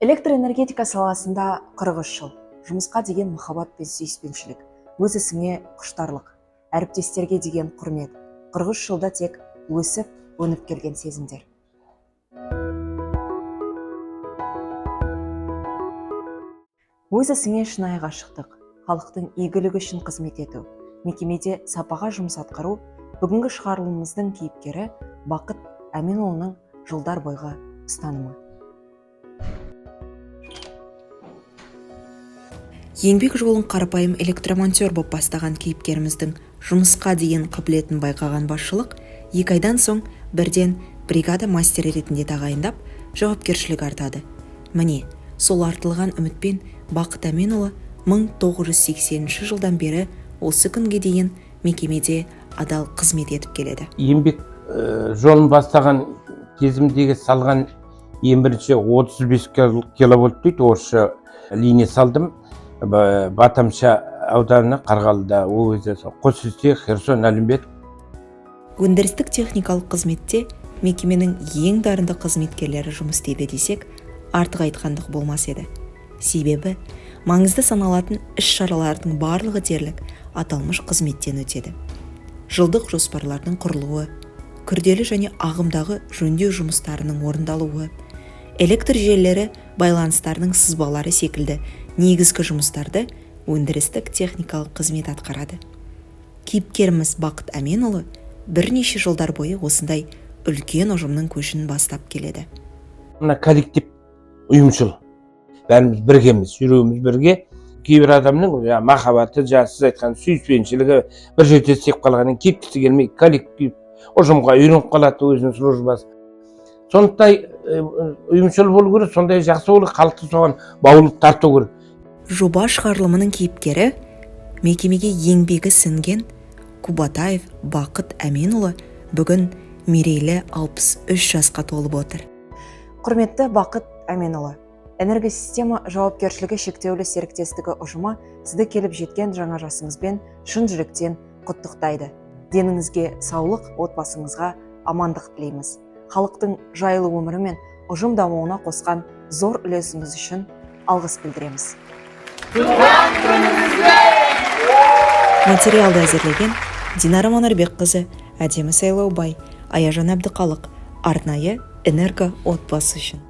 Электр энергетика саласында 43 жыл. Жұмысқа деген махаббат пен сүйіспеншілік, өз ісіңе құштарлық, әріптестерге деген құрмет. 43 жылда тек өсіп, өніп келген сезімдер. Өз ісіңе шынайы ғашықтық, халықтың игілігі үшін қызмет ету, мекемеде сапаға жұмыс атқару бүгінгі шығарылымымыздың кейіпкері Бақыт Әменұлының жылдар бойғы ұстанымы. Еңбек жолын қарапайым электромонтер болып бастаған кейіпкеріміздің жұмысқа деген қабілетін байқаған басшылық 2 айдан соң бірден бригада мастері ретінде тағайындап, жауапкершілік артады. Міне, сол артылған үмітпен Бақыт Әменұлы 1980 жылдан бері осы күнге дейін мекемеде адал қызмет етіп келеді. Еңбек жолын бастаған кезімдегі салған ең бірінші 35 киловольт дейді, осы линия салдым. Батамша ауданына Қарғалыда, ол кезде Қосөзде, Херсон, Әлімбет. Өндірістік техникалық қызметте мекеменің ең дарынды қызметкерлері жұмыс істейді десек, артық айтқандық болмас еді. Себебі маңызды саналатын іс-шаралардың барлығы дерлік аталмыш қызметтен өтеді. Жылдық жоспарлардың құрылуы, күрделі және ағымдағы жөндеу жұмыстарының орындалуы, электр желілері байланыстарының сызбалары секілді негізгі жұмыстарды өндірістік техникалық қызмет атқарады. Кейіпкеріміз Бақыт Әменұлы бірнеше жылдар бойы осындай үлкен ұжымның көшін бастап келеді. Мына коллектив ұйымшыл. Бәріміз біргеміз, жүруіміз бірге. Кейбір адамның махаббаты, сіз айтқан сүйіспеншілігі бір жерде істеп қалғаннан кеткісі келмей, коллектив ұжымға үйреніп қалады өзінің службасы. Сондай ұйымшыл болу керек, сондай жақсы болу, халықты соған баулып тарту керек. Жоба шығарылымының кейіпкері мекемеге еңбегі сіңген Кубатаев Бақыт Әменұлы бүгін мерейлі 63 жасқа толып отыр. Құрметті Бақыт Әменұлы, энергосистема жауапкершілігі шектеулі серіктестігі ұжымы сізді келіп жеткен жаңа жасыңызбен шын жүректен құттықтайды. Деніңізге саулық, отбасыңызға амандық тілейміз. Халықтың жайлы өмірі мен ұжым дамуына қосқан зор үлесіңіз үшін алғыс білдіреміз. Материалды әзірлеген Динара Манарбекқызы, Әдемі Сайлаубай, Аяжан Әбдіқалық, арнайы энерго отбасы үшін.